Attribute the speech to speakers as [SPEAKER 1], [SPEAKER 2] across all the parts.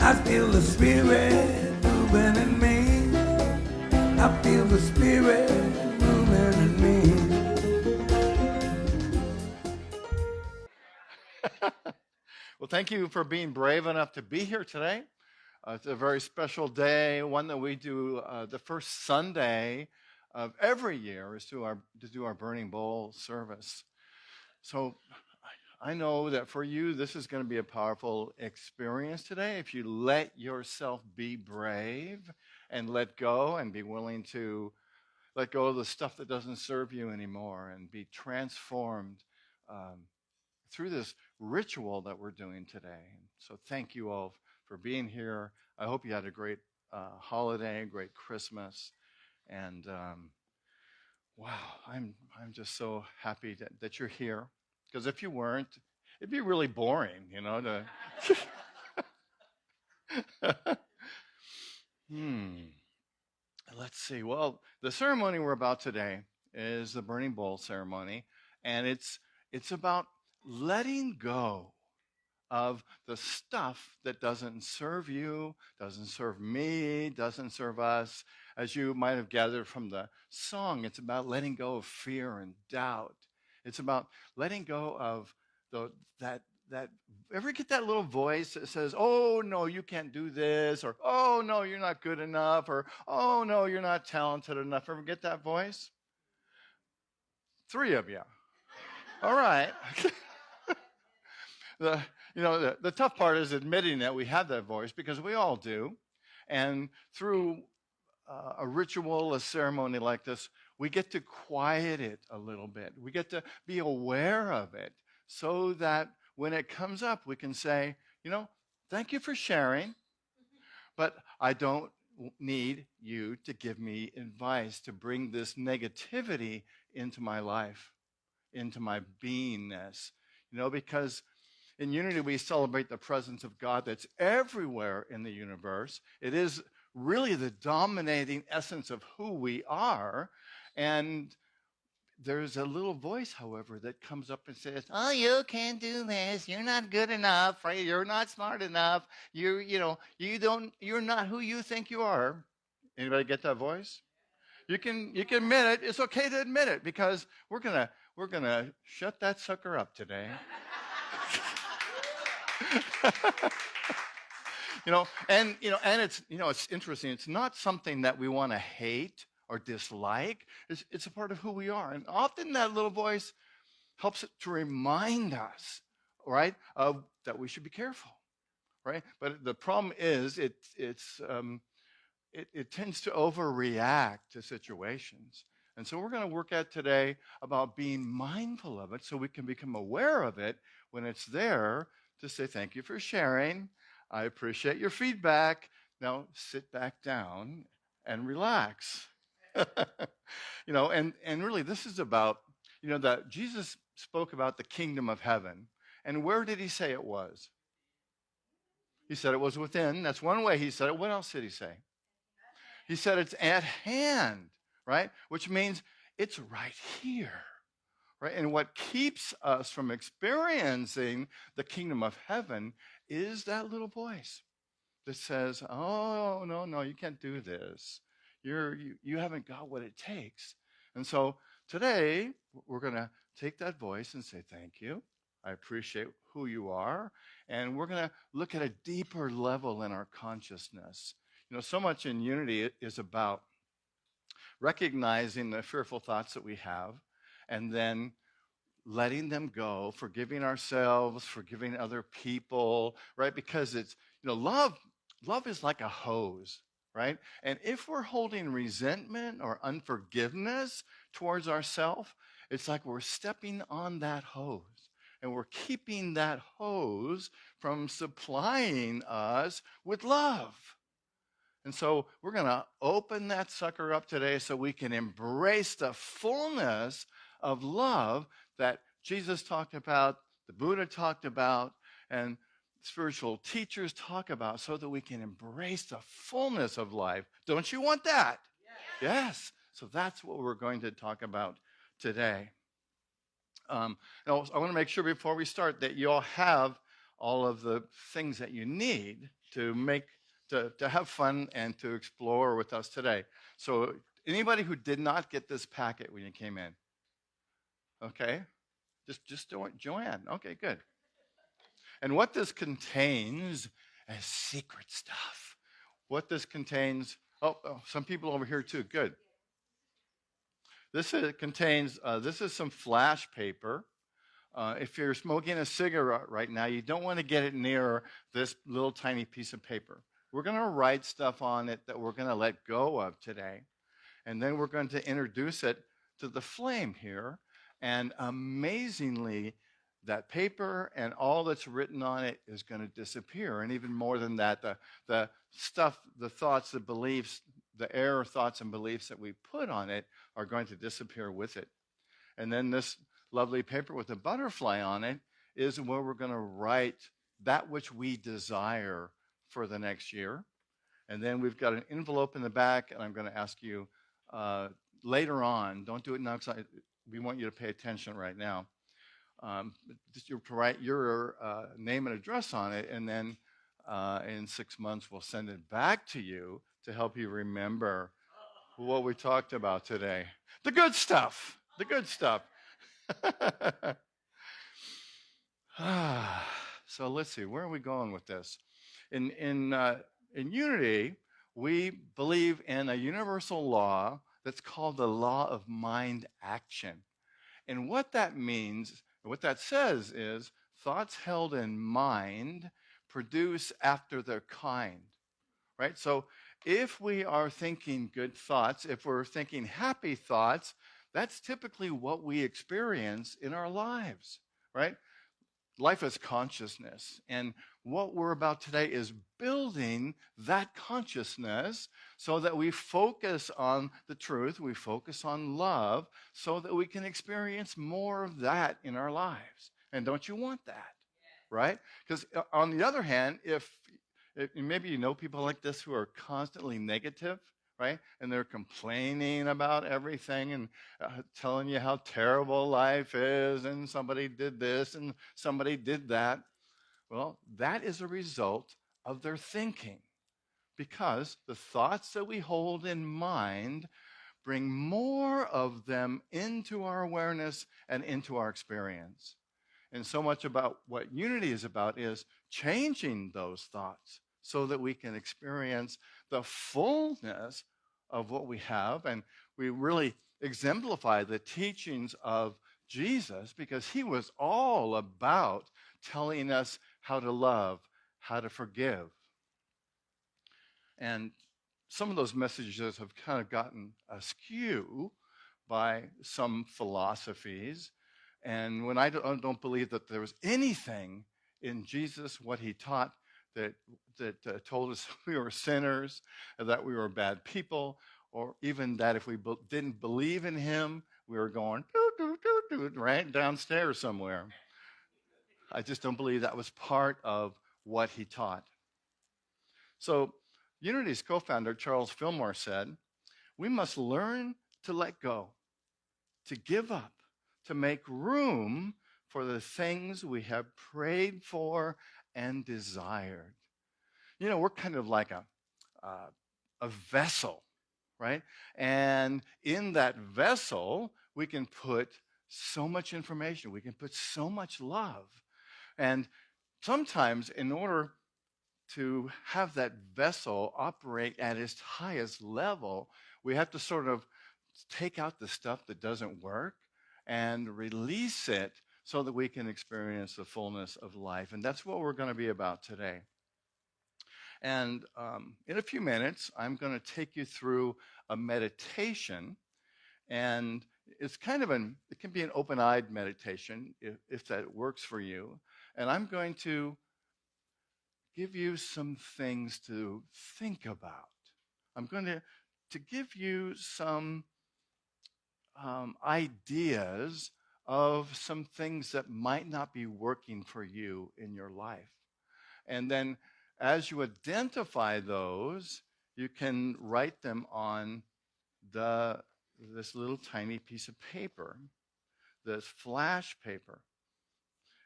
[SPEAKER 1] I feel the Spirit moving in me. I feel the Spirit moving in me.
[SPEAKER 2] Well, thank you for being brave enough to be here today. It's a very special day, one that we do the first Sunday of every year is to do our burning bowl service. So I know that for you, this is going to be a powerful experience today. If you let yourself be brave and let go and be willing to let go of the stuff that doesn't serve you anymore and be transformed um, through this ritual that we're doing today. So thank you all for being here. I hope you had a great holiday, great Christmas, and wow, I'm just so happy that you're here. Because if you weren't, it'd be really boring, to. Let's see. Well, the ceremony we're about today is the burning bowl ceremony, and it's about letting go of the stuff that doesn't serve you, doesn't serve me, doesn't serve us. As you might have gathered from the song, it's about letting go of fear and doubt. It's about letting go of the that ever get that little voice that says, "Oh no, you can't do this," or "Oh no, you're not good enough," or "Oh no, you're not talented enough." Ever get that voice? 3 of you. All right. the the tough part is admitting that we have that voice because we all do, and through a ritual, a ceremony like this, we get to quiet it a little bit. We get to be aware of it so that when it comes up, we can say, thank you for sharing, but I don't need you to give me advice to bring this negativity into my life, into my beingness, because in unity, we celebrate the presence of God that's everywhere in the universe. It is really the dominating essence of who we are. And there's a little voice, however, that comes up and says, "Oh, you can't do this. You're not good enough, right? You're not smart enough. You're not who you think you are." Anybody get that voice? You can admit it. It's okay to admit it because we're gonna shut that sucker up today. And it's interesting. It's not something that we want to hate or dislike. It's a part of who we are. And often that little voice helps to remind us, right, of that we should be careful, right? But the problem is it tends to overreact to situations. And so we're going to work at today about being mindful of it so we can become aware of it when it's there to say, thank you for sharing. I appreciate your feedback. Now sit back down and relax. And really this is about, that Jesus spoke about the kingdom of heaven. And where did he say it was? He said it was within. That's one way he said it. What else did he say? He said it's at hand, right? Which means it's right here, right? And what keeps us from experiencing the kingdom of heaven is that little voice that says, "Oh, no, you can't do this. You haven't got what it takes." And so today we're going to take that voice and say, "Thank you. I appreciate who you are." And we're going to look at a deeper level in our consciousness. So much in unity is about recognizing the fearful thoughts that we have and then letting them go, forgiving ourselves, forgiving other people, right? Because it's, love is like a hose, right? And if we're holding resentment or unforgiveness towards ourselves, it's like we're stepping on that hose and we're keeping that hose from supplying us with love. And so we're going to open that sucker up today so we can embrace the fullness of love that Jesus talked about, the Buddha talked about, and spiritual teachers talk about so that we can embrace the fullness of life. Don't you want that? Yes. So that's what we're going to talk about today. Now, I want to make sure before we start that you all have all of the things that you need to to have fun and to explore with us today. So anybody who did not get this packet when you came in, okay, just Joanne. Okay, good. And what this contains is secret stuff. What this contains, some people over here too, good. Contains, this is some flash paper. If you're smoking a cigarette right now, you don't want to get it near this little tiny piece of paper. We're going to write stuff on it that we're going to let go of today. And then we're going to introduce it to the flame here. And amazingly, that paper and all that's written on it is going to disappear. And even more than that, the stuff, the thoughts, the beliefs, the error thoughts and beliefs that we put on it are going to disappear with it. And then this lovely paper with a butterfly on it is where we're going to write that which we desire for the next year. And then we've got an envelope in the back, and I'm going to ask you later on, don't do it now because we want you to pay attention right now. Just to write your name and address on it, and then in 6 months we'll send it back to you to help you remember what we talked about today. The good stuff. The good stuff. So let's see, where are we going with this? In Unity, we believe in a universal law that's called the law of mind action. And what that means, what that says is thoughts held in mind produce after their kind, right? So if we are thinking good thoughts, if we're thinking happy thoughts, that's typically what we experience in our lives, right? Life is consciousness. And what we're about today is building that consciousness so that we focus on the truth, we focus on love, so that we can experience more of that in our lives. And don't you want that? Right? Because on the other hand, if maybe you know people like this who are constantly negative, right? And they're complaining about everything and telling you how terrible life is, and somebody did this and somebody did that. Well, that is a result of their thinking, because the thoughts that we hold in mind bring more of them into our awareness and into our experience. And so much about what unity is about is changing those thoughts so that we can experience the fullness of what we have. And we really exemplify the teachings of Jesus, because he was all about telling us how to love, how to forgive. And some of those messages have kind of gotten askew by some philosophies. And when I don't believe that there was anything in Jesus, what he taught, that told us we were sinners, that we were bad people, or even that if we didn't believe in him, we were going right downstairs somewhere. I just don't believe that was part of what he taught. So Unity's co-founder, Charles Fillmore, said, we must learn to let go, to give up, to make room for the things we have prayed for and desired. You know, we're kind of like a vessel, right? And in that vessel, we can put so much information. We can put so much love. And sometimes in order to have that vessel operate at its highest level, we have to sort of take out the stuff that doesn't work and release it so that we can experience the fullness of life. And that's what we're going to be about today. And in a few minutes, I'm going to take you through a meditation. And it's kind of it can be an open-eyed meditation if that works for you. And I'm going to give you some things to think about. I'm going to give you some ideas of some things that might not be working for you in your life. And then as you identify those, you can write them on this little tiny piece of paper, this flash paper.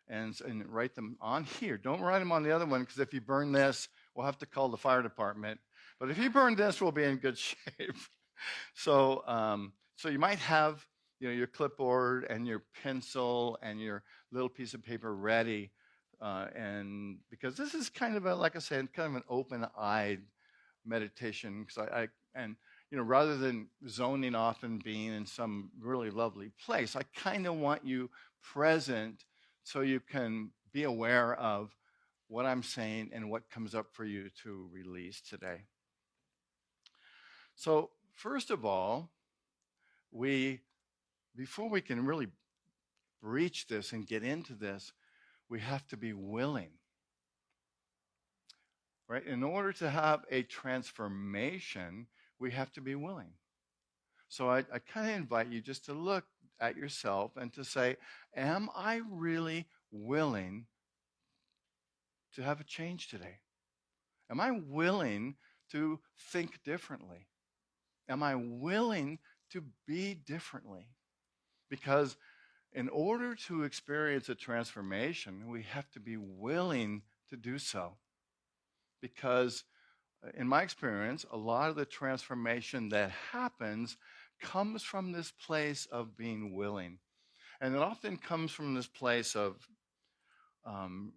[SPEAKER 2] and write them on here. Don't write them on the other one, because if you burn this, we'll have to call the fire department. But if you burn this, we'll be in good shape. So you might have your clipboard and your pencil and your little piece of paper ready, and because this is kind of like I said, kind of an open-eyed meditation. Because rather than zoning off and being in some really lovely place, I kind of want you present so you can be aware of what I'm saying and what comes up for you to release today. So first of all, before we can really breach this and get into this, we have to be willing. Right? In order to have a transformation, we have to be willing. So I kind of invite you just to look at yourself and to say, am I really willing to have a change today? Am I willing to think differently? Am I willing to be differently? Because in order to experience a transformation, we have to be willing to do so. Because in my experience, a lot of the transformation that happens comes from this place of being willing. And it often comes from this place of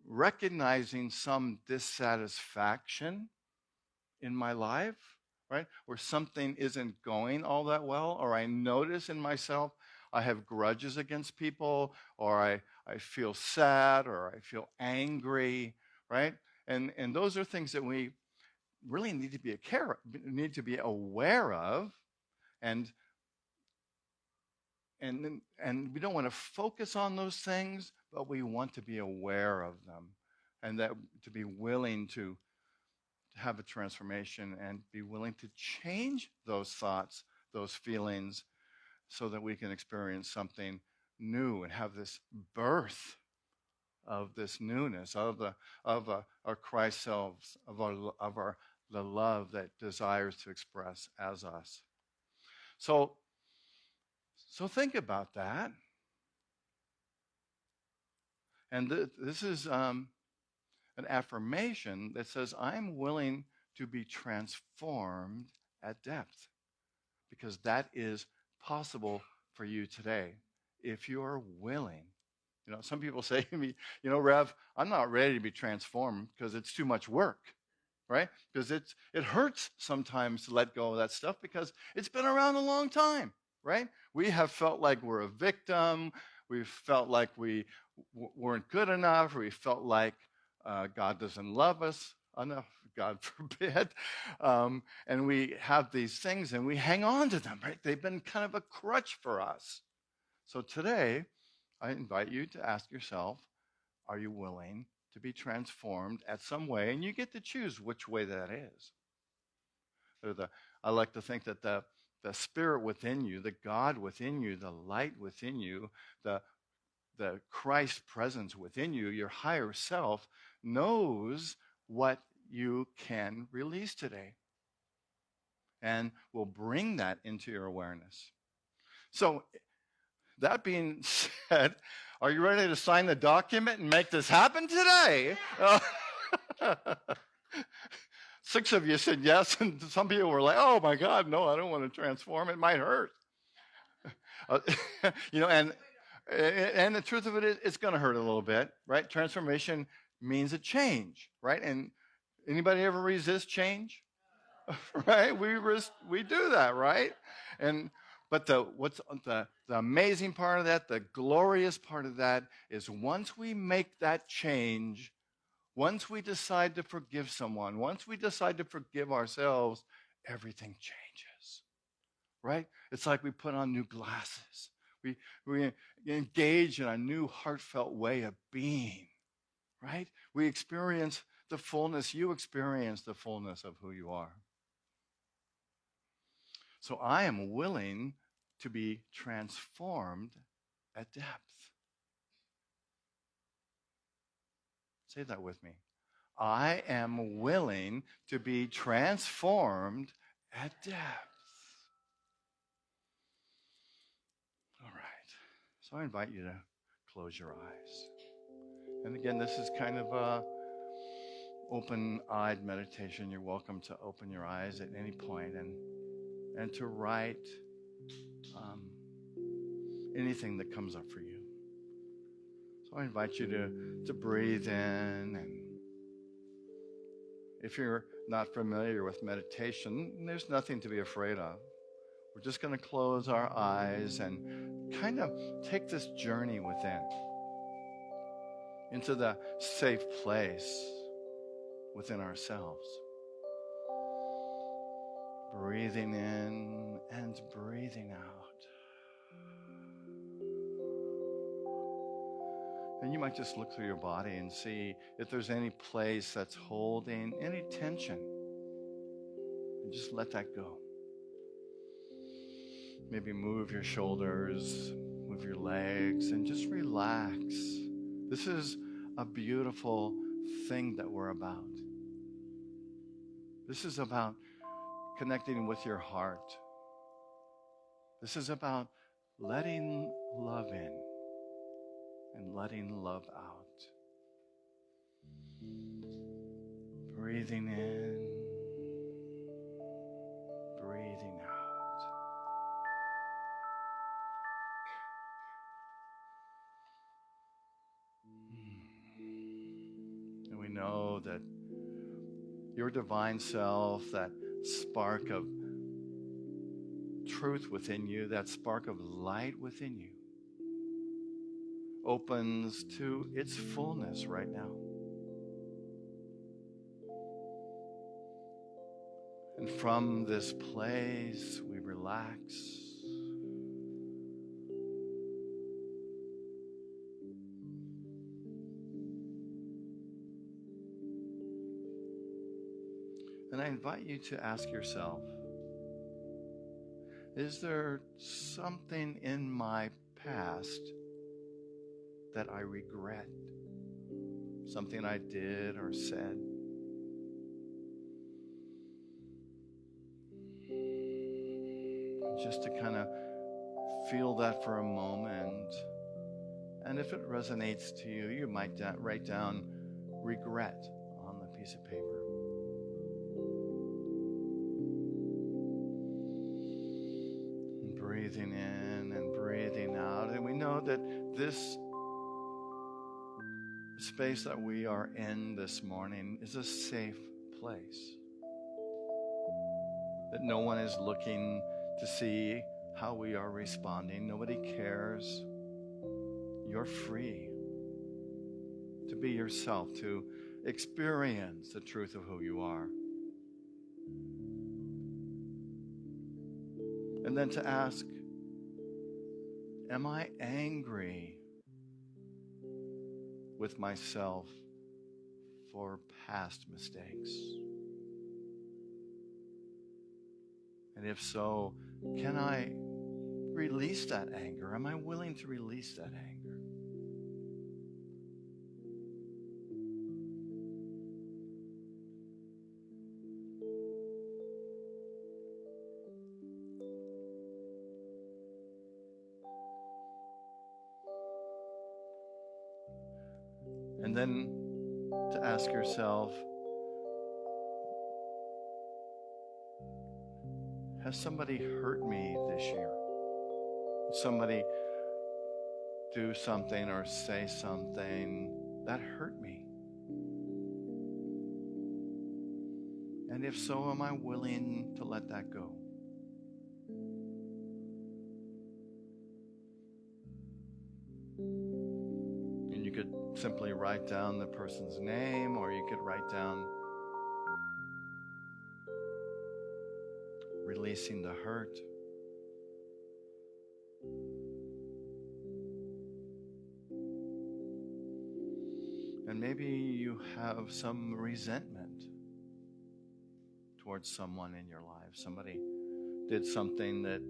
[SPEAKER 2] recognizing some dissatisfaction in my life, right? Where something isn't going all that well, or I notice in myself I have grudges against people, or I feel sad, or I feel angry, right? And those are things that we really need to be aware of, and we don't want to focus on those things, but we want to be aware of them, and that to be willing to have a transformation and be willing to change those thoughts, those feelings, so that we can experience something new and have this birth of this newness of our Christ selves, of the love that desires to express as us. So think about that. And this is an affirmation that says, I'm willing to be transformed at depth, because that is possible for you today if you are willing. Some people say to me, Rev, I'm not ready to be transformed because it's too much work, right? Because it hurts sometimes to let go of that stuff because it's been around a long time, right? We have felt like we're a victim. We've felt like we weren't good enough. We felt like God doesn't love us enough, God forbid. And we have these things and we hang on to them, right? They've been kind of a crutch for us. So today, I invite you to ask yourself, are you willing to be transformed at some way? And you get to choose which way that is. I like to think that the spirit within you, the God within you, the light within you, the Christ presence within you, your higher self, knows what you can release today, and will bring that into your awareness. So that being said, are you ready to sign the document and make this happen today? 6 of you said yes, and some people were like, oh my God, no, I don't want to transform. It might hurt. And the truth of it is, it's going to hurt a little bit, right? Transformation means a change, right? And anybody ever resist change? Right? We do that, right? But what's the amazing part of that, the glorious part of that, is once we make that change, once we decide to forgive someone, once we decide to forgive ourselves, everything changes, right? It's like we put on new glasses. We engage in a new heartfelt way of being, right? We experience the fullness. You experience the fullness of who you are. So I am willing to be transformed at depth. Say that with me. I am willing to be transformed at depth. All right. So I invite you to close your eyes. And again, this is kind of a open-eyed meditation. You're welcome to open your eyes at any point and to write um, anything that comes up for you. So I invite you to breathe in, and if you're not familiar with meditation, there's nothing to be afraid of. We're just going to close our eyes and kind of take this journey within into the safe place within ourselves. Breathing in and breathing out. And you might just look through your body and see if there's any place that's holding any tension. And just let that go. Maybe move your shoulders, move your legs, and just relax. This is a beautiful thing that we're about. This is about connecting with your heart. This is about letting love in and letting love out. Breathing in, breathing out. And we know that your divine self, that spark of truth within you, that spark of light within you, opens to its fullness right now. And from this place, we relax. And I invite you to ask yourself, is there something in my past that I regret? Something I did or said? Just to kind of feel that for a moment. And if it resonates to you, you might write down regret on the piece of paper. And breathing in and breathing out. And we know that this space that we are in this morning is a safe place. That no one is looking to see how we are responding. Nobody cares. You're free to be yourself, to experience the truth of who you are. And then to ask, am I angry with myself for past mistakes? And if so, can I release that anger? Am I willing to release that anger? And then to ask yourself, has somebody hurt me this year? Somebody do something or say something that hurt me? And if so, am I willing to let that go? And you could simply write down the person's name, or you could write down releasing the hurt. And maybe you have some resentment towards someone in your life. Somebody did something that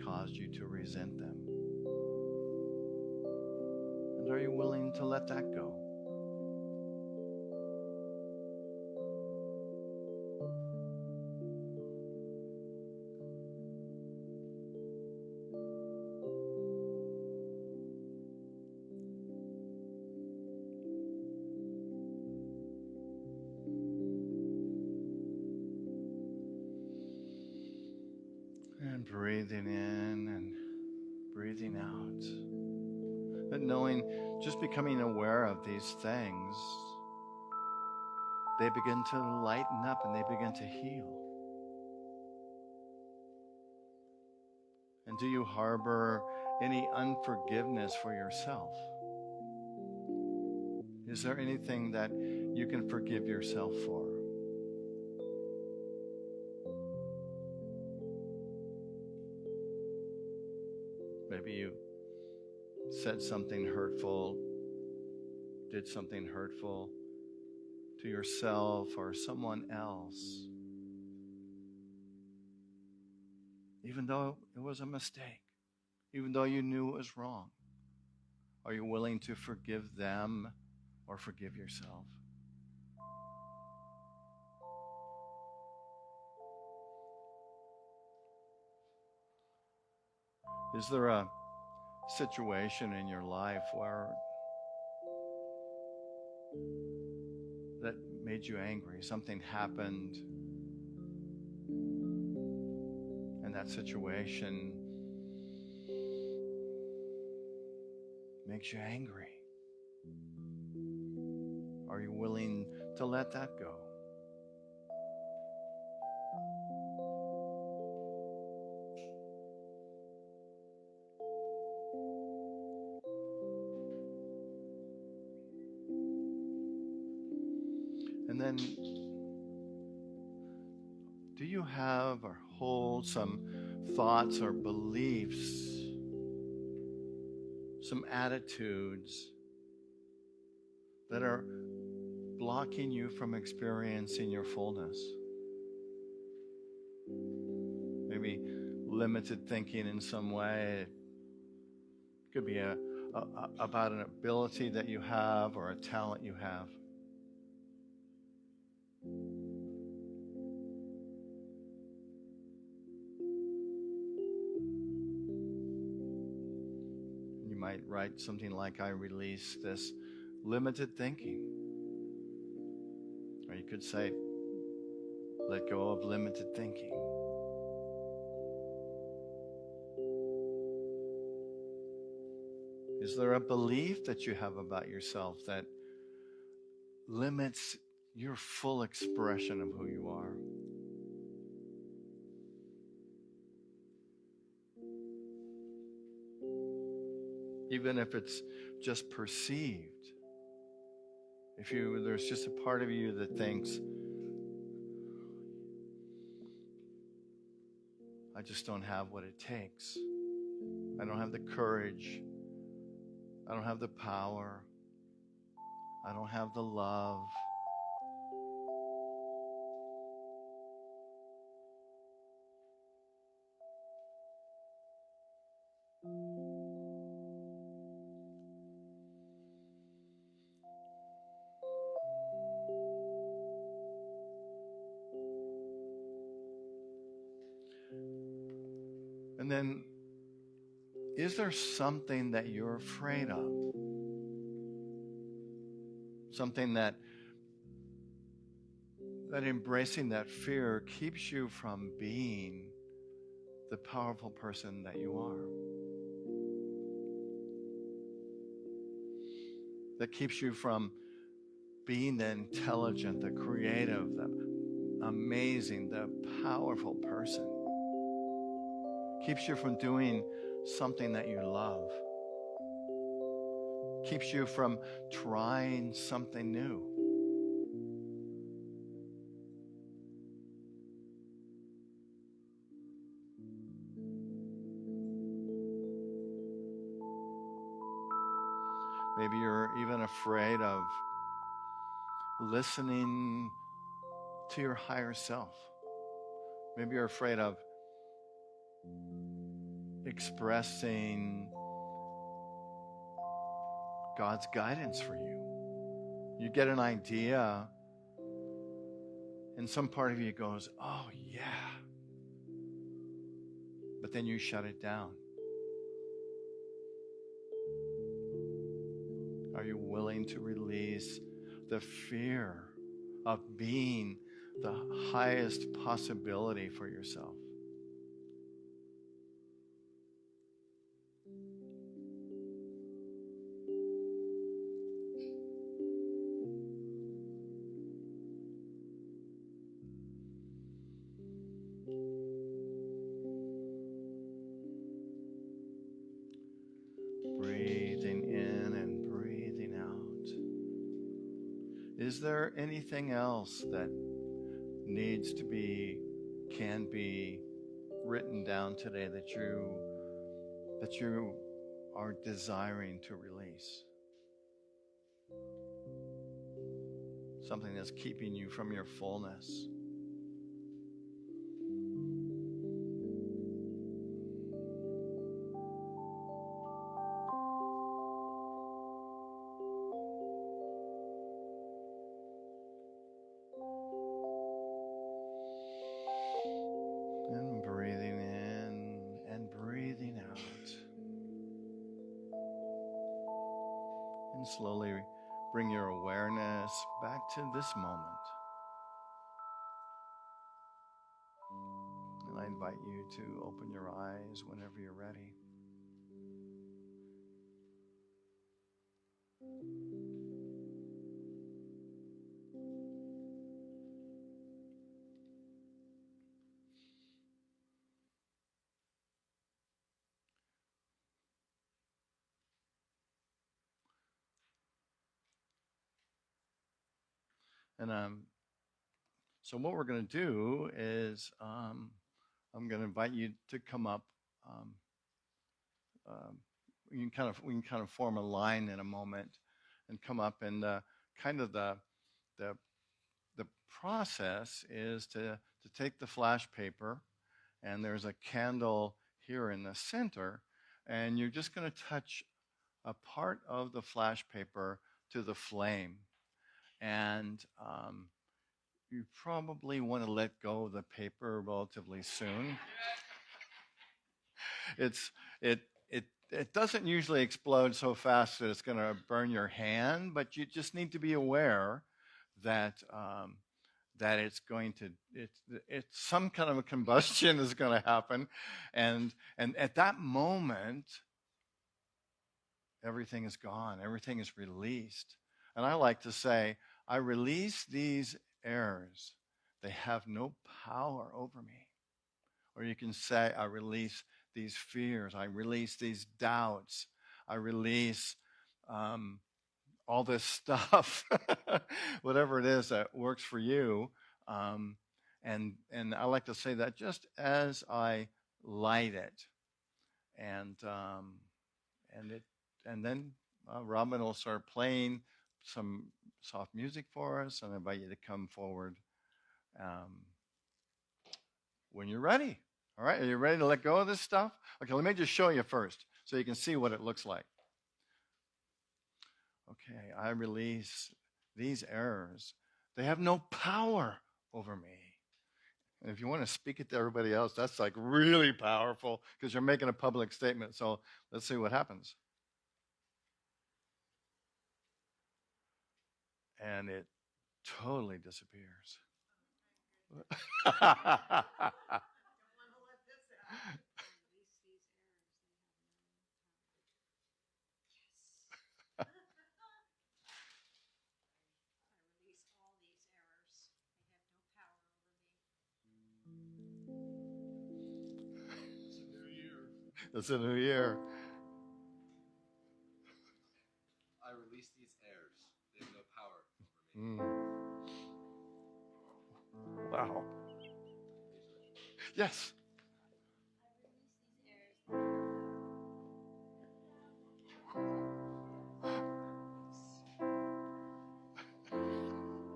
[SPEAKER 2] caused you to resent them. And are you willing to let that go? And breathing in and breathing out. But knowing, just becoming aware of these things, they begin to lighten up and they begin to heal. And do you harbor any unforgiveness for yourself? Is there anything that you can forgive yourself for? Maybe you said something hurtful, did something hurtful to yourself or someone else, even though it was a mistake, even though you knew it was wrong. Are you willing to forgive them or forgive yourself? Is there a situation in your life where that made you angry? Something happened and that situation makes you angry. Are you willing to let that go? And then, do you have or hold some thoughts or beliefs, some attitudes that are blocking you from experiencing your fullness? Maybe limited thinking in some way. It could be about an ability that you have or a talent you have. You might write something like, I release this limited thinking. Or you could say, let go of limited thinking. Is there a belief that you have about yourself that limits your full expression of who you are? Even if it's just perceived. There's just a part of you that thinks, I just don't have what it takes. I don't have the courage. I don't have the power. I don't have the love. And then, is there something that you're afraid of? Something that embracing that fear keeps you from being the powerful person that you are. That keeps you from being the intelligent, the creative, the amazing, the powerful person. Keeps you from doing something that you love. Keeps you from trying something new. Maybe you're even afraid of listening to your higher self. Maybe you're afraid of expressing God's guidance for you. You get an idea, and some part of you goes, oh yeah. But then you shut it down. Are you willing to release the fear of being the highest possibility for yourself? is there anything else that needs to be, can be written down today that you are desiring to release? Something that's keeping you from your fullness. And breathing in and breathing out. And slowly bring your awareness back to this moment. And I invite you to open your eyes whenever you're ready. And so what we're going to do is I'm going to invite you to come up. We can kind of form a line in a moment, and come up. And kind of the process is to take the flash paper, and there's a candle here in the center, and you're just going to touch a part of the flash paper to the flame, and you probably want to let go of the paper relatively soon. It doesn't usually explode so fast that it's going to burn your hand, but you just need to be aware that that it's going to it's some kind of a combustion is going to happen, and at that moment everything is gone, everything is released. And I like to say, I release these errors. They have no power over me. Or you can say, I release these fears. I release these doubts. I release all this stuff, whatever it is that works for you. And I like to say that just as I light it, and then Robin will start playing some soft music for us, and I invite you to come forward when you're ready. All right, are you ready to let go of this stuff? Okay, let me just show you first so you can see what it looks like. Okay, I release these errors. They have no power over me. And if you want to speak it to everybody else, that's like really powerful because you're making a public statement. So let's see what happens. And it totally disappears. It's a new year.
[SPEAKER 3] I release these airs. They have no power over me.
[SPEAKER 2] Wow. Yes.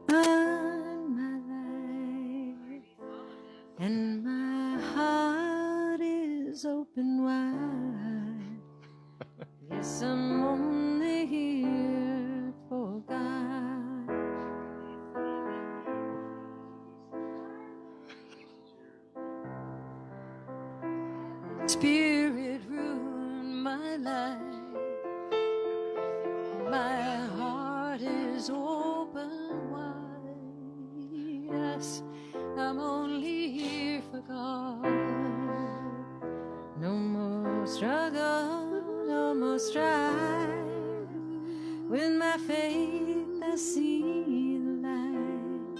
[SPEAKER 4] On my life, and my heart is open wide. Yes, I'm only here for God. Spirit ruined my life. My heart is open wide. Yes, I'm only here for God. No more struggle, no more strife. With my faith, I see the light.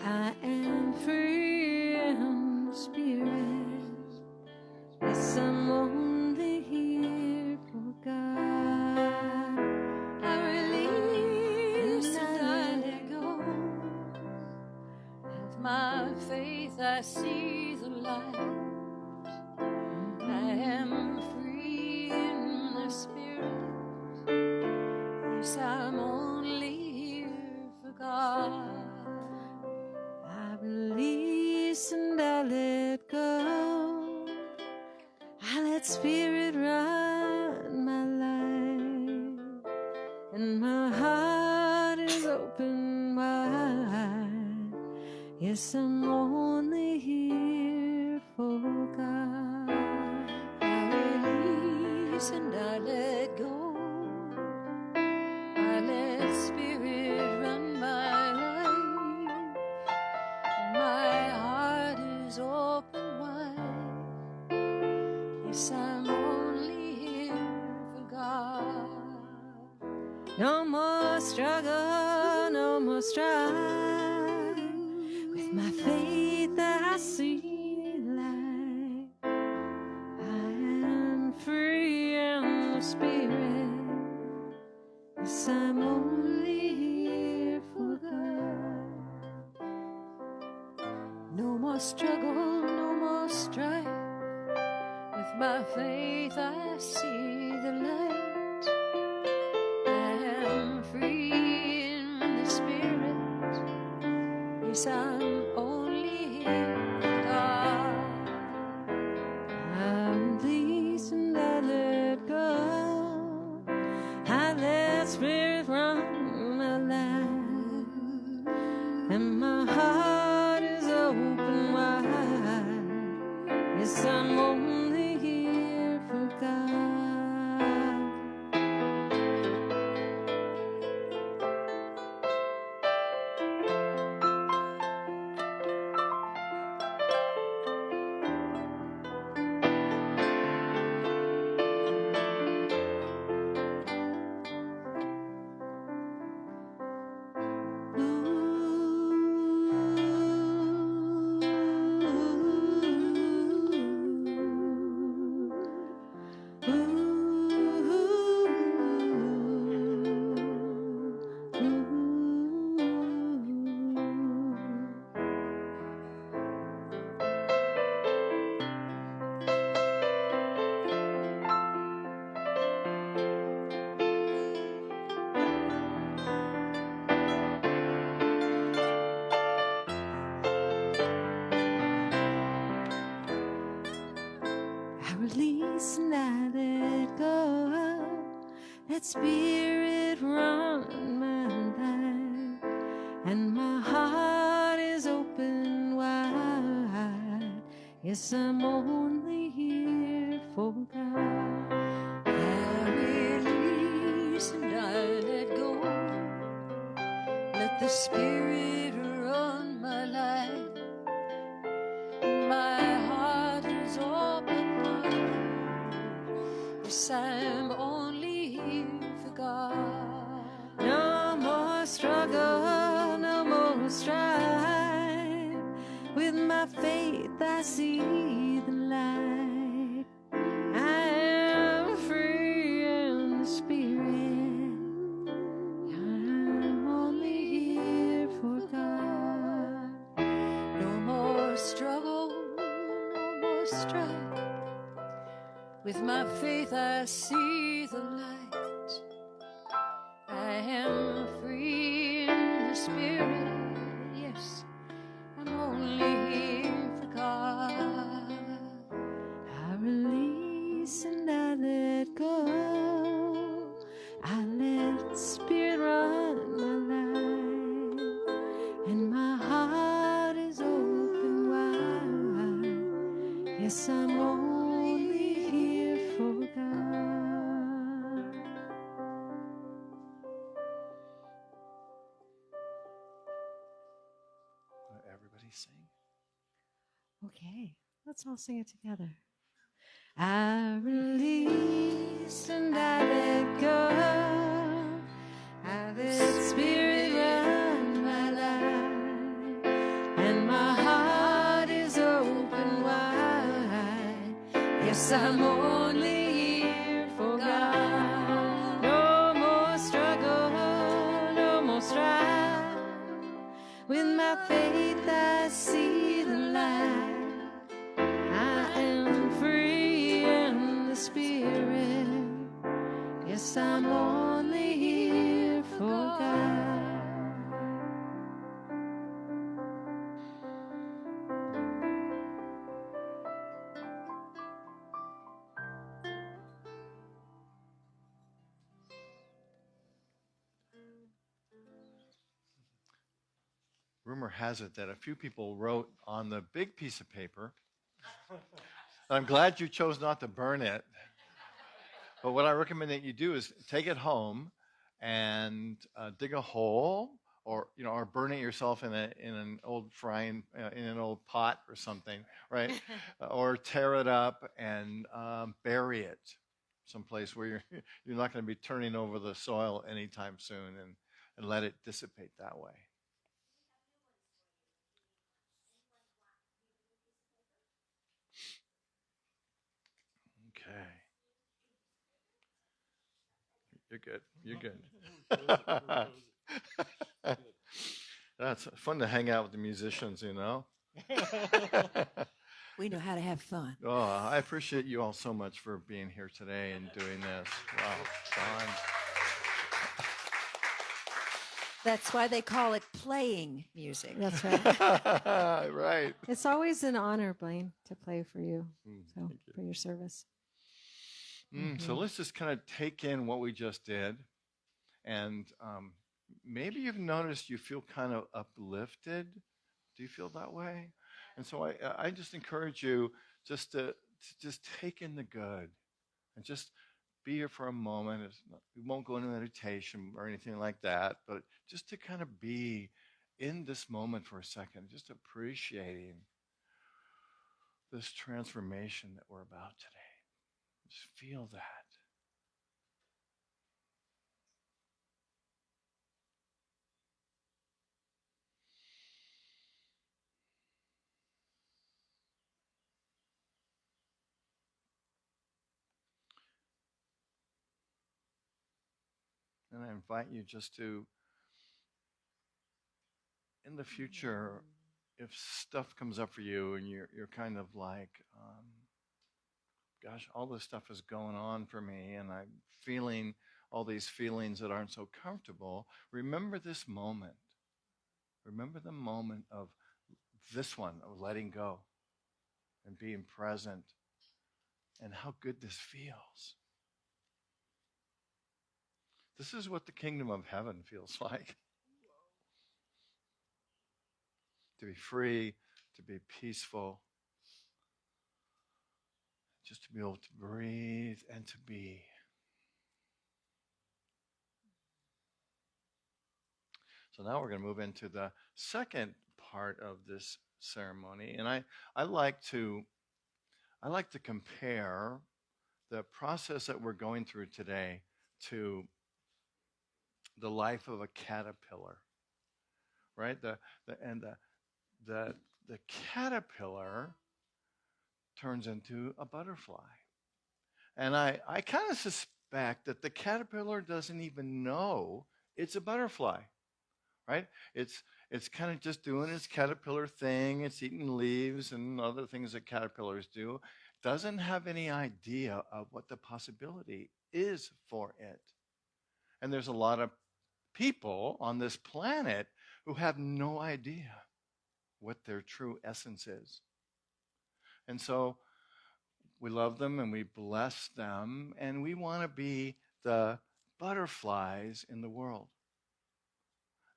[SPEAKER 4] I am free in spirit. Yes, I'm only here for God. I release tonight. With my faith I see the light. I am free in the spirit. Yes, I'm only here for God. I release and I let go. I let spirit run my life. And my heart is open wide. Yes, I'm only here for God. I release and I let go. I let spirit run my life. My heart is open wide. Yes, I'm only here for God. No more struggle, no more strife. With my faith I see light. I am free in the spirit. Yes, I'm only here for God. No more struggle, no more strife. With my faith I see the light. I am free in the spirit. Yes, I'm only here for God. I release and I let go. I let spirit run my life. And my heart is open wide. Yes, I'm only here for God. Release and I let go. Let spirit run my life. And my heart is open wide. Yes, I'm only here for God. I release and I let go. Let the spirit run my life. My heart is open wide. Yes, I'm only here for God. No more struggle, no more strife. With my faith I see the light. I am free in the spirit. I'm only here for God. No more struggle, no more strife. With my faith I see the light. I am free in the spirit. Yes, I'm only here for God. I release and I let go. I let spirit run my life. And my heart is open wide. Yes, I'm only here for God.
[SPEAKER 2] Everybody sing.
[SPEAKER 4] Okay, let's all sing it together. I release and I let go. I let spirit run my life. And my heart is open wide. Yes, I'm only here for God. No more struggle, no more strife. With my faith I see the light. I am free in the spirit. Yes, I'm only here for God.
[SPEAKER 2] Rumor has it that a few people wrote on the big piece of paper. I'm glad you chose not to burn it. But what I recommend that you do is take it home and dig a hole, or burn it yourself in an old frying in an old pot or something, right? Or tear it up and bury it someplace where you're not going to be turning over the soil anytime soon, and let it dissipate that way. Okay. You're good. You're good. That's fun to hang out with the musicians, you know?
[SPEAKER 5] We know how to have fun.
[SPEAKER 2] Oh, I appreciate you all so much for being here today and doing this. Wow, John.
[SPEAKER 5] That's why they call it playing music.
[SPEAKER 4] That's right.
[SPEAKER 2] Right.
[SPEAKER 4] It's always an honor, Blaine, to play for you. So
[SPEAKER 2] Thank you.
[SPEAKER 4] for your service.
[SPEAKER 2] So let's just kind of take in what we just did. And maybe you've noticed you feel kind of uplifted. Do you feel that way? And so I just encourage you just to just take in the good and just be here for a moment. We won't go into meditation or anything like that, but just to kind of be in this moment for a second, just appreciating this transformation that we're about today. Just feel that. And I invite you just to, in the future, if stuff comes up for you and you're kind of like, gosh, all this stuff is going on for me and I'm feeling all these feelings that aren't so comfortable, remember this moment. Remember the moment of this one, of letting go and being present and how good this feels. This is what the kingdom of heaven feels like. To be free, to be peaceful, just to be able to breathe and to be. So now we're going to move into the second part of this ceremony, and I like to compare the process that we're going through today to the life of a caterpillar, right? The caterpillar turns into a butterfly, and I kind of suspect that the caterpillar doesn't even know it's a butterfly. Right? It's kind of just doing its caterpillar thing. It's eating leaves and other things that caterpillars do. Doesn't have any idea of what the possibility is for it. And there's a lot of people on this planet who have no idea what their true essence is. And so we love them and we bless them, and we want to be the butterflies in the world.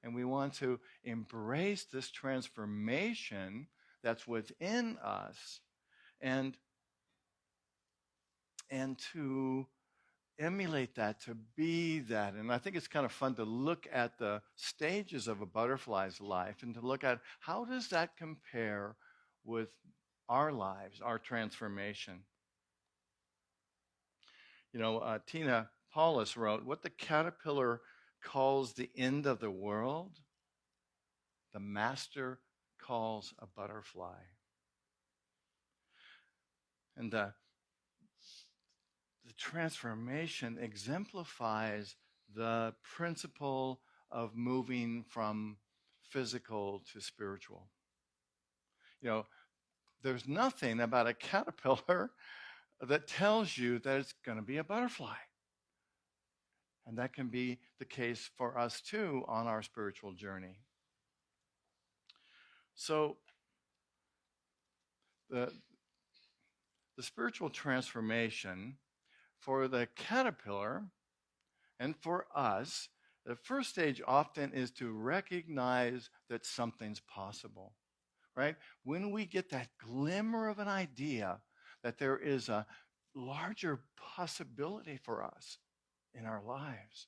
[SPEAKER 2] And we want to embrace this transformation that's within us and to emulate that, to be that. And I think it's kind of fun to look at the stages of a butterfly's life and to look at how does that compare with our lives, our transformation. You know, Tina Paulus wrote, what the caterpillar calls the end of the world, the master calls a butterfly. And the transformation exemplifies the principle of moving from physical to spiritual. You know, there's nothing about a caterpillar that tells you that it's going to be a butterfly. And that can be the case for us too on our spiritual journey. So the spiritual transformation for the caterpillar and for us, the first stage often is to recognize that something's possible, right? When we get that glimmer of an idea that there is a larger possibility for us in our lives,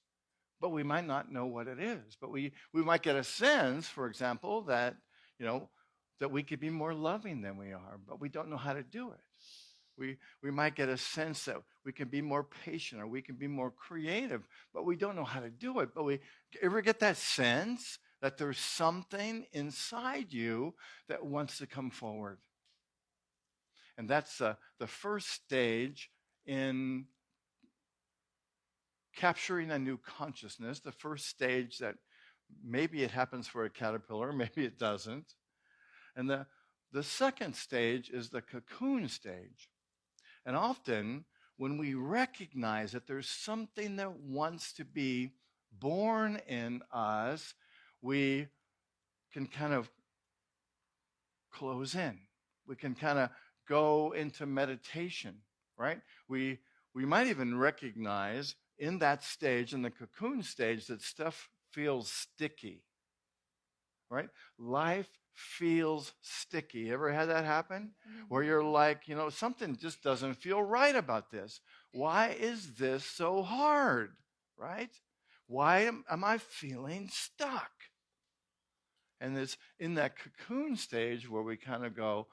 [SPEAKER 2] but we might not know what it is. But we might get a sense, for example, that, that we could be more loving than we are, but we don't know how to do it. We might get a sense that we can be more patient or we can be more creative, but we don't know how to do it. But we ever get that sense that there's something inside you that wants to come forward? And that's the first stage in capturing a new consciousness, the first stage that maybe it happens for a caterpillar, maybe it doesn't. And the second stage is the cocoon stage. And often when we recognize that there's something that wants to be born in us, we can kind of close in. We can kind of go into meditation, right? We might even recognize in that stage, in the cocoon stage, that stuff feels sticky, right? Life feels sticky. Ever had that happen? Where you're like, something just doesn't feel right about this. Why is this so hard, right? Why am I feeling stuck? And it's in that cocoon stage where we kind of go,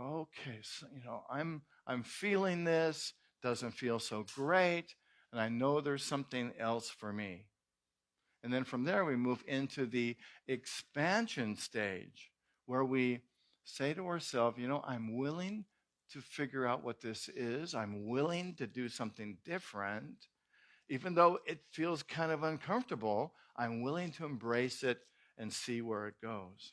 [SPEAKER 2] okay, so, I'm feeling this, doesn't feel so great, and I know there's something else for me. And then from there, we move into the expansion stage where we say to ourselves, I'm willing to figure out what this is. I'm willing to do something different. Even though it feels kind of uncomfortable, I'm willing to embrace it and see where it goes.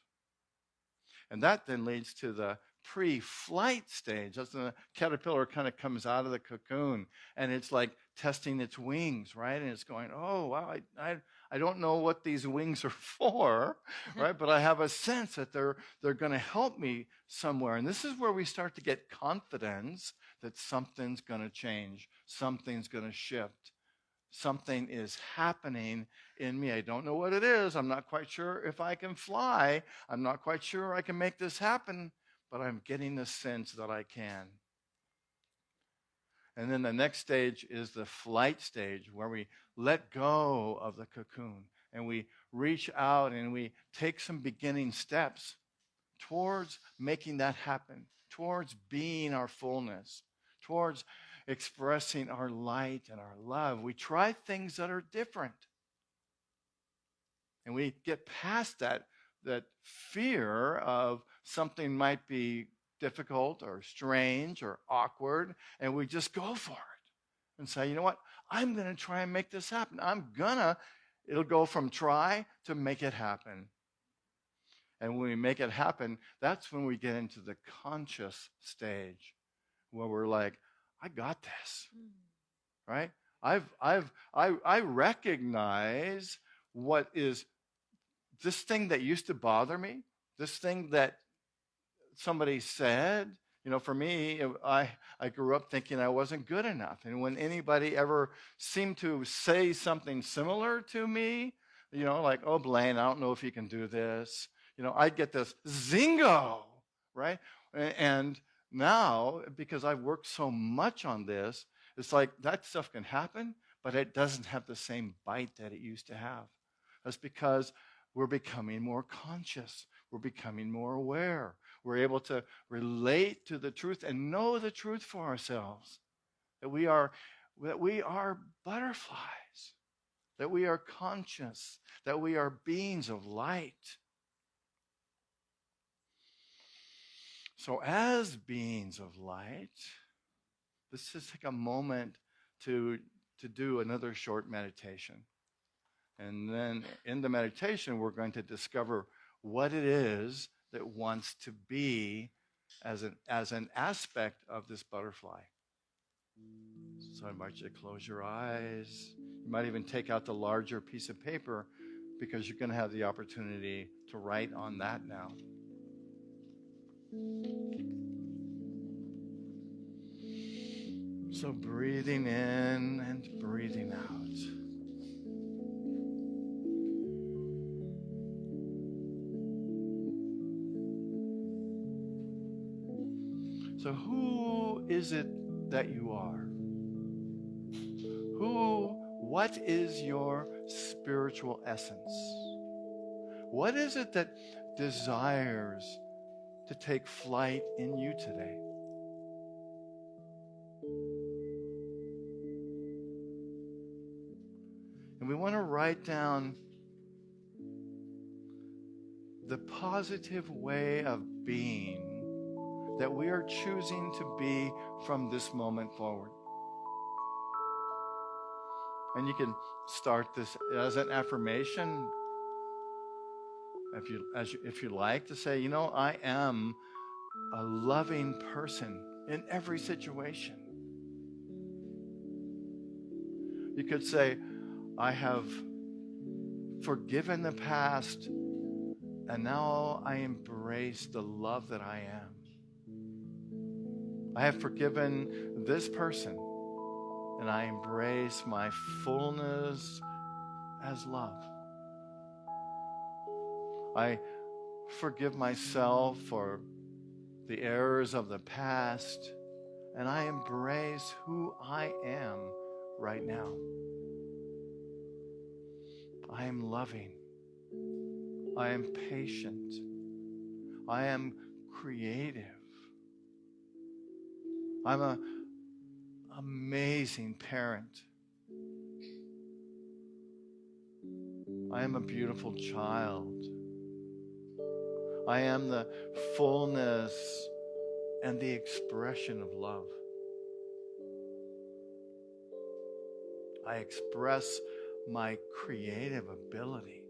[SPEAKER 2] And that then leads to the pre-flight stage. That's when the caterpillar kind of comes out of the cocoon and it's like testing its wings, right? And it's going, oh, wow, I don't know what these wings are for, right? But I have a sense that they're going to help me somewhere. And this is where we start to get confidence that something's going to change, something's going to shift. Something is happening in me. I don't know what it is. I'm not quite sure if I can fly. I'm not quite sure I can make this happen, but I'm getting the sense that I can. And then the next stage is the flight stage where we let go of the cocoon and we reach out and we take some beginning steps towards making that happen, towards being our fullness, towards expressing our light and our love. We try things that are different. And we get past that fear of something might be difficult or strange or awkward, and we just go for it and say, you know what? I'm going to try and make this happen. It'll go from try to make it happen. And when we make it happen, that's when we get into the conscious stage where we're like, I got this, right? I recognize what is this thing that used to bother me, this thing that somebody said. For me, I grew up thinking I wasn't good enough. And when anybody ever seemed to say something similar to me, like, oh, Blaine, I don't know if you can do this. I'd get this zingo, right? And now, because I've worked so much on this, it's like that stuff can happen, but it doesn't have the same bite that it used to have. That's because we're becoming more conscious. We're becoming more aware. We're able to relate to the truth and know the truth for ourselves. That we are butterflies. That we are conscious. That we are beings of light. So as beings of light, let's just take a moment to do another short meditation. And then in the meditation, we're going to discover what it is that wants to be as an aspect of this butterfly. So I invite you to close your eyes. You might even take out the larger piece of paper because you're going to have the opportunity to write on that now. So breathing in and breathing out. So who is it that you are? What is your spiritual essence? What is it that desires to take flight in you today? And we want to write down the positive way of being that we are choosing to be from this moment forward. And you can start this as an affirmation, if you like, to say, I am a loving person in every situation. You could say, I have forgiven the past, and now I embrace the love that I am. I have forgiven this person, and I embrace my fullness as love. I forgive myself for the errors of the past, and I embrace who I am right now. I am loving. I am patient. I am creative. I'm an amazing parent. I am a beautiful child. I am the fullness and the expression of love. I express my creative ability.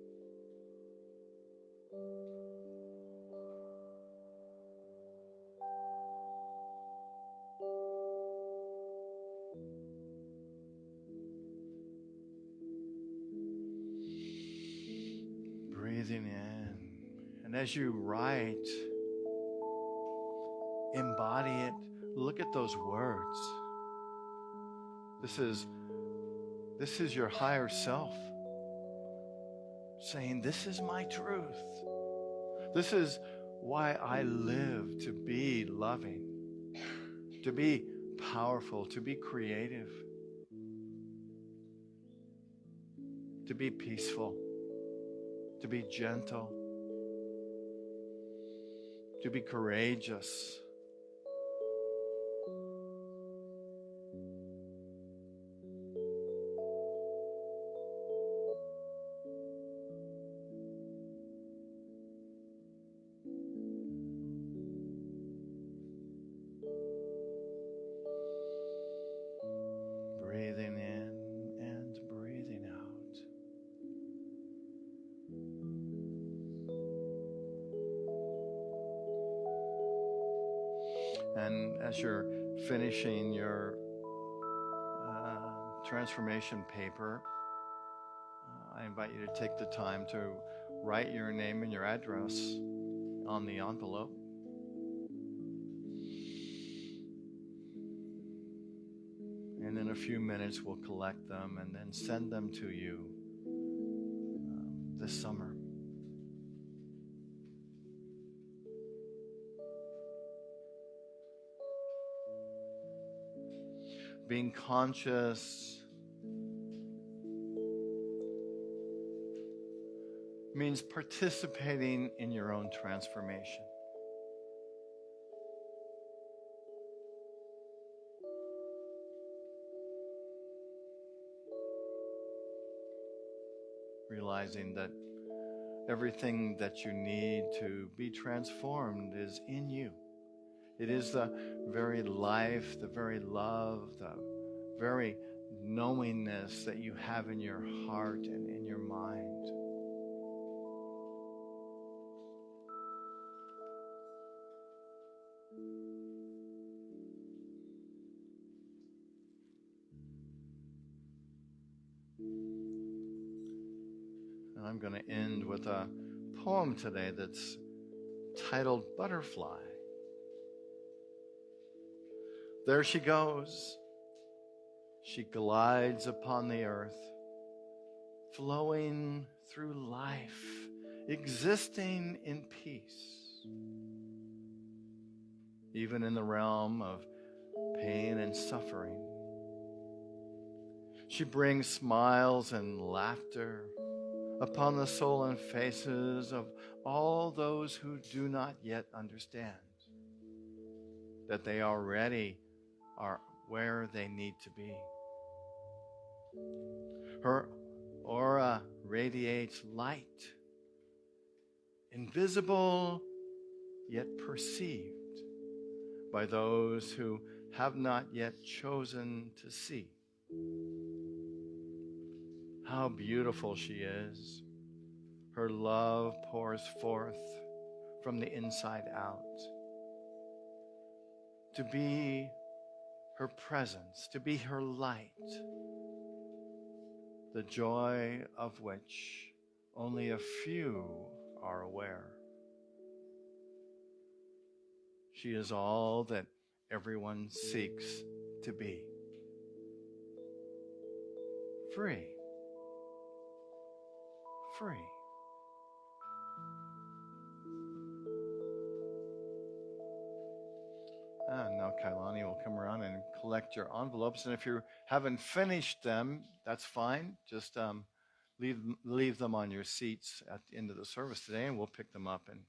[SPEAKER 2] Breathing in. And as you write, embody it. Look at those words. This is your higher self saying, this is my truth. This is why I live, to be loving, to be powerful, to be creative, to be peaceful, to be gentle, to be courageous. Breathing in and breathing out. And as you're finishing your transformation paper, I invite you to take the time to write your name and your address on the envelope. And in a few minutes, we'll collect them and then send them to you this summer. Being conscious means participating in your own transformation. Realizing that everything that you need to be transformed is in you. It is the very life, the very love, the very knowingness that you have in your heart and in your mind. And I'm going to end with a poem today that's titled Butterfly. There she goes. She glides upon the earth, flowing through life, existing in peace. Even in the realm of pain and suffering. She brings smiles and laughter upon the soul and faces of all those who do not yet understand that they already are where they need to be. Her aura radiates light, invisible yet perceived by those who have not yet chosen to see. How beautiful she is. Her love pours forth from the inside out. To be her presence, to be her light, the joy of which only a few are aware. She is all that everyone seeks to be. Free. Free. And now Kailani will come around and collect your envelopes. And if you haven't finished them, that's fine. Just leave them on your seats at the end of the service today, and we'll pick them up and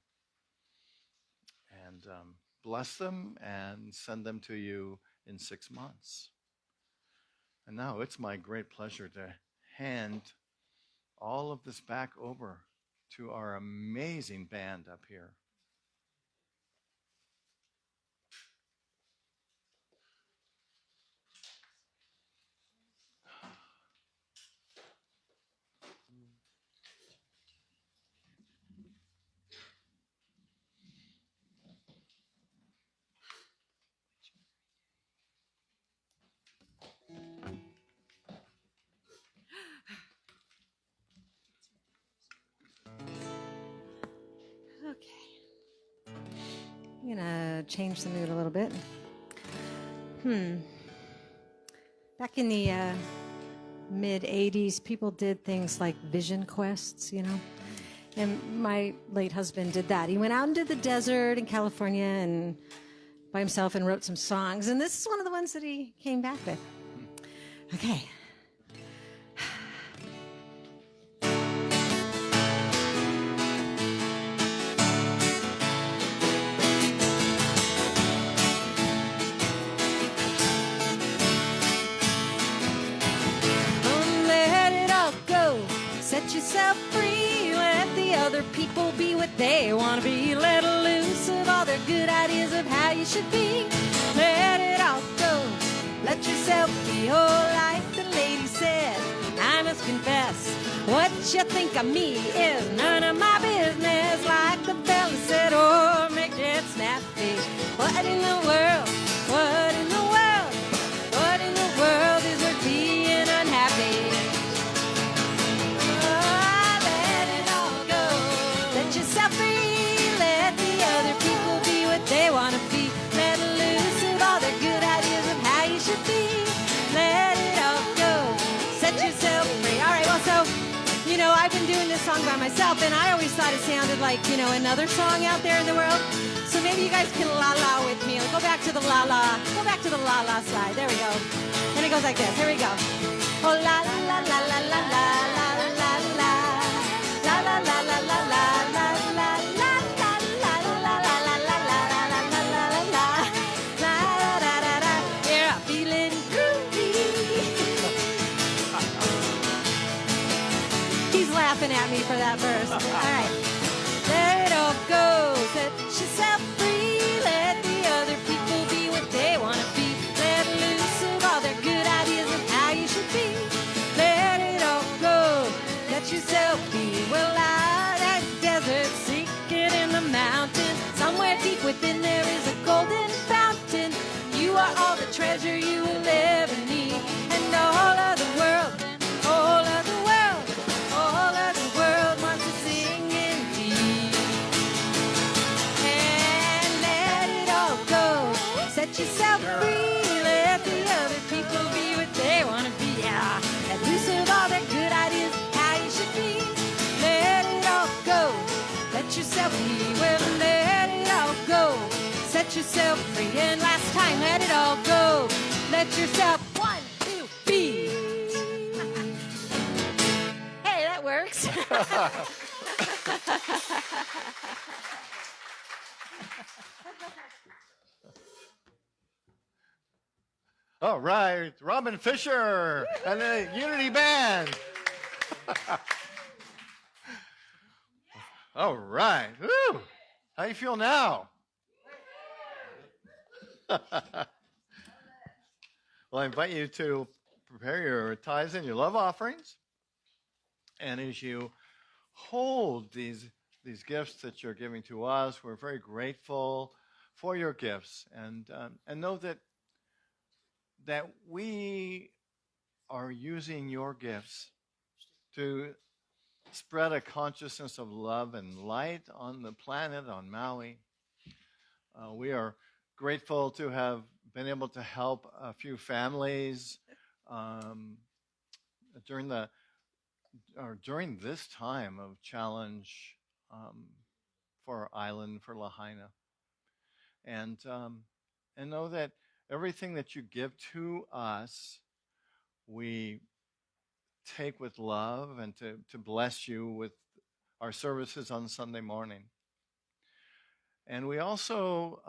[SPEAKER 2] bless them and send them to you in 6 months. And now it's my great pleasure to hand all of this back over to our amazing band up here.
[SPEAKER 5] Okay. I'm going to change the mood a little bit. Back in the mid-'80s, people did things like vision quests, you know. And my late husband did that. He went out into the desert in California and by himself and wrote some songs. And this is one of the ones that he came back with. Okay. Set yourself free, let the other people be what they want to be. Let loose of all their good ideas of how you should be. Let it all go, let yourself be. Oh, like the lady said, I must confess, what you think of me is none of my business. Like the fella said, oh, make it snappy. What in the world, what in the world, what in the world is worth being unhappy? Yourself free, let the other people be what they want to be. Let loose of all their good ideas of how you should be. Let it all go, set yourself free. All right, well, so, you know, I've been doing this song by myself, and I always thought it sounded like, you know, another song out there in the world. So maybe you guys can la-la with me. Like, go back to the la-la. Go back to the la-la slide. There we go. And it goes like this. Here we go. Oh, la-la-la-la-la-la-la-la-la-la. La-la-la-la-la-la-la-la. Laughing at me for that verse. All right. Let it all go. Set yourself free. Let the other people be what they want to be. Let loose of all their good ideas of how you should be. Let it all go. Let yourself be. Well, out at the desert, seeking in the mountains, somewhere deep within within there is a golden fountain. You are all the treasure you will ever need. And all of the world, all of the world, all of the world wants to sing indeed. And let it all go. Set yourself free. Let the other people be what they want to be. Yeah. Let loose of all their good ideas, how you should be. Let it all go. Let yourself be. Well, let it all go. Set yourself free. And last time, let it all go. Let yourself, 1, 2, be. Hey, that works.
[SPEAKER 2] All right, Robin Fisher and the Unity Band. All right. Woo. How you feel now? Well, I invite you to prepare your tithes and your love offerings. And as you hold these gifts that you're giving to us, we're very grateful for your gifts. And know that we are using your gifts to spread a consciousness of love and light on the planet, on Maui. We are grateful to have been able to help a few families during this time of challenge for our island, for Lahaina, and know that everything that you give to us, we take with love and to bless you with our services on Sunday morning. And we also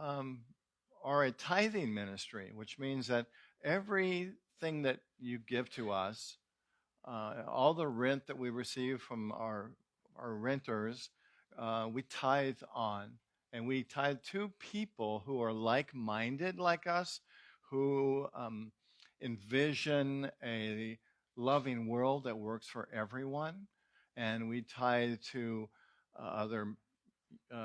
[SPEAKER 2] are a tithing ministry, which means that everything that you give to us, all the rent that we receive from our renters, we tithe on. And we tithe to people who are like-minded like us, who envision a loving world that works for everyone. And we tithe to other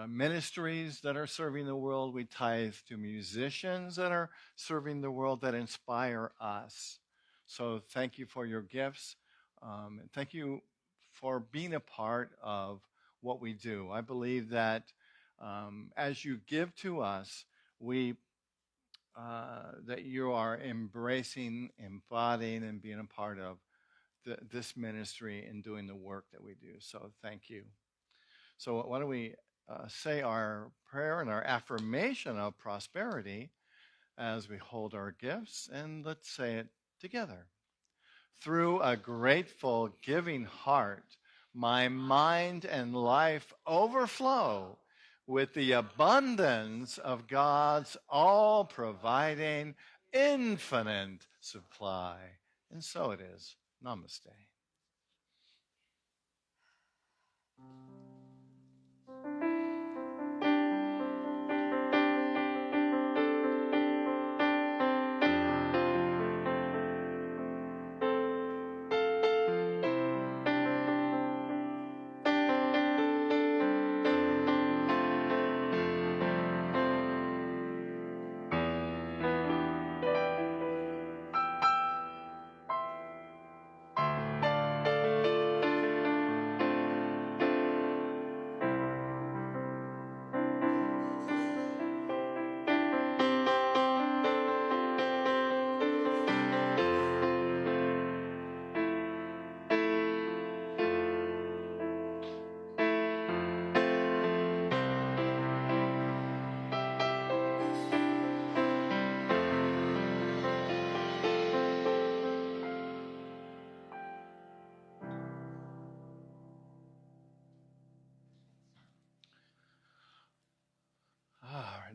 [SPEAKER 2] ministries that are serving the world. We tithe to musicians that are serving the world, that inspire us. So thank you for your gifts. And thank you for being a part of what we do. I believe that as you give to us, that you are embracing, embodying, and being a part of this ministry and doing the work that we do. So thank you. So why don't we say our prayer and our affirmation of prosperity as we hold our gifts, and let's say it together. Through a grateful, giving heart, my mind and life overflow with the abundance of God's all-providing, infinite supply. And so it is. Namaste.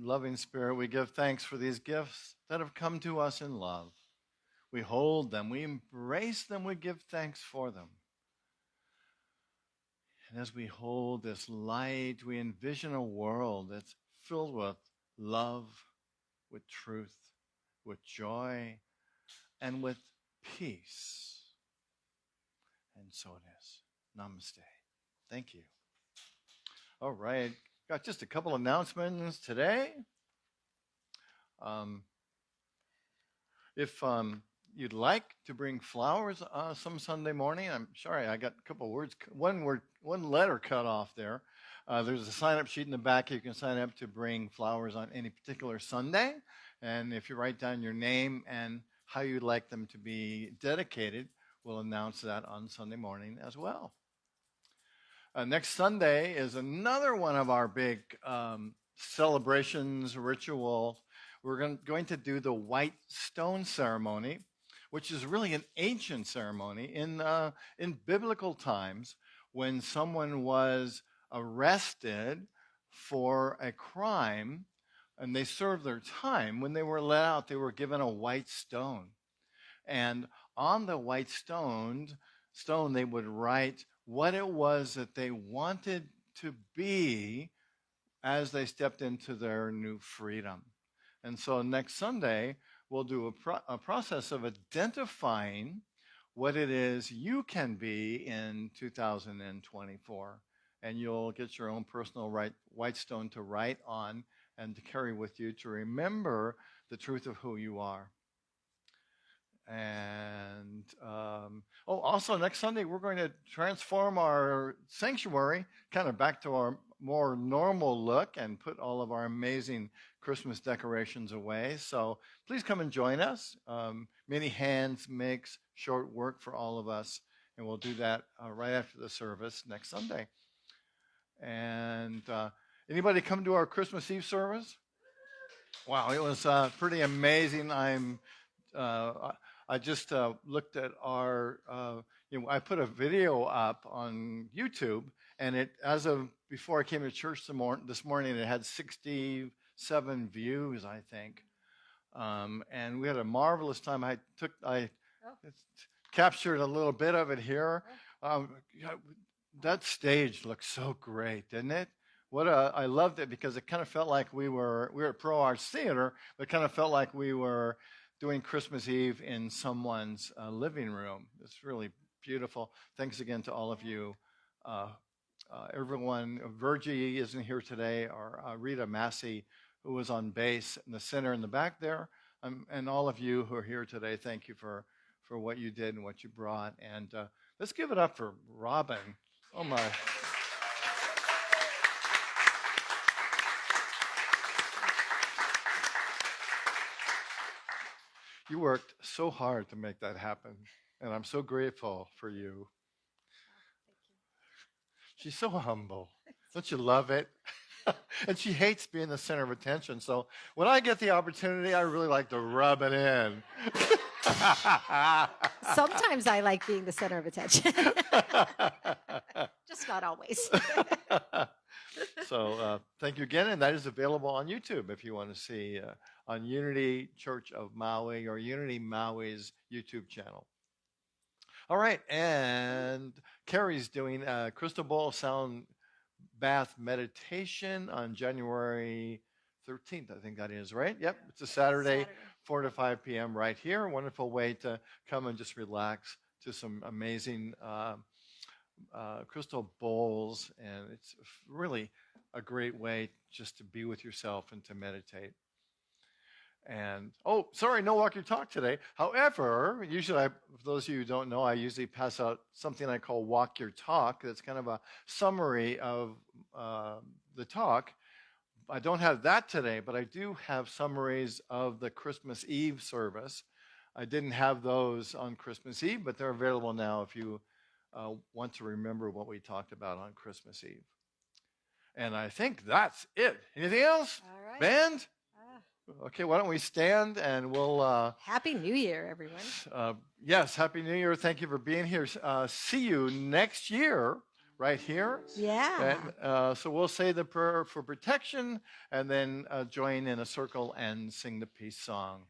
[SPEAKER 2] Loving Spirit, we give thanks for these gifts that have come to us in love. We hold them, we embrace them, we give thanks for them. And as we hold this light, we envision a world that's filled with love, with truth, with joy, and with peace. And so it is. Namaste. Thank you. All right. got just a couple announcements today. If you'd like to bring flowers some Sunday morning, I'm sorry, I got a couple words, one letter cut off there. There's a sign-up sheet in the back. You can sign up to bring flowers on any particular Sunday. And if you write down your name and how you'd like them to be dedicated, we'll announce that on Sunday morning as well. Next Sunday is another one of our big celebrations, rituals. We're going to do the white stone ceremony, which is really an ancient ceremony. In biblical times, when someone was arrested for a crime and they served their time, when they were let out, they were given a white stone. And on the white stone, they would write what it was that they wanted to be as they stepped into their new freedom. And so next Sunday, we'll do a process of identifying what it is you can be in 2024. And you'll get your own personal white stone to write on and to carry with you to remember the truth of who you are. And also next Sunday, we're going to transform our sanctuary kind of back to our more normal look and put all of our amazing Christmas decorations away. So please come and join us. Many hands makes short work for all of us. And we'll do that right after the service next Sunday. And anybody come to our Christmas Eve service? Wow, it was pretty amazing. I just looked at our, I put a video up on YouTube, and as of before I came to church this morning, it had 67 views, I think. And we had a marvelous time. I captured a little bit of it here. That stage looked so great, didn't it? I loved it because it kind of felt like we were at Pro Arts Theater, but it kind of felt like we were doing Christmas Eve in someone's living room. It's really beautiful. Thanks again to all of you. Everyone, Virgie isn't here today, or Rita Massey, who was on bass in the center in the back there, and all of you who are here today, thank you for what you did and what you brought. And let's give it up for Robin. Oh, my. You worked so hard to make that happen, and I'm so grateful for you. She's so humble. Don't you love it? And she hates being the center of attention, so when I get the opportunity, I really like to rub it in.
[SPEAKER 5] Sometimes I like being the center of attention. Just not always.
[SPEAKER 2] So thank you again, and that is available on YouTube if you want to see on Unity Church of Maui or Unity Maui's YouTube channel. All right, and Carrie's doing a crystal ball sound bath meditation on January 13th, I think that is, right? Yep, it's a Saturday. 4 to 5 p.m. right here. A wonderful way to come and just relax to some amazing crystal bowls, and it's really a great way just to be with yourself and to meditate. And no walk your talk today. However, usually, for those of you who don't know, I usually pass out something I call walk your talk. That's kind of a summary of the talk. I don't have that today, but I do have summaries of the Christmas Eve service. I didn't have those on Christmas Eve, but they're available now if you want to remember what we talked about on Christmas Eve. And I think that's it. Anything else?
[SPEAKER 5] All right.
[SPEAKER 2] Band? Okay, why don't we stand and we'll...
[SPEAKER 5] Happy New Year, everyone.
[SPEAKER 2] Yes, Happy New Year. Thank you for being here. See you next year. Right here.
[SPEAKER 5] Yeah.
[SPEAKER 2] And, so we'll say the prayer for protection and then join in a circle and sing the peace song.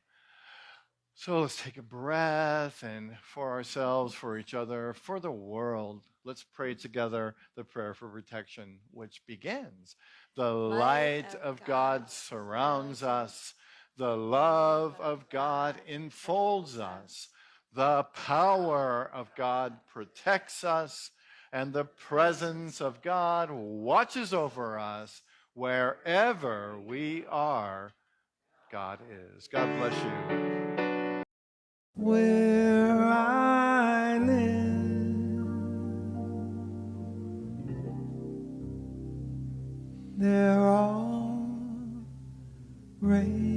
[SPEAKER 2] So let's take a breath, and for ourselves, for each other, for the world, let's pray together the prayer for protection, which begins. The light of God surrounds us. The love of God enfolds us. The power of God protects us. And the presence of God watches over us. Wherever we are, God is. God bless you.
[SPEAKER 1] Where I live, they're all raised.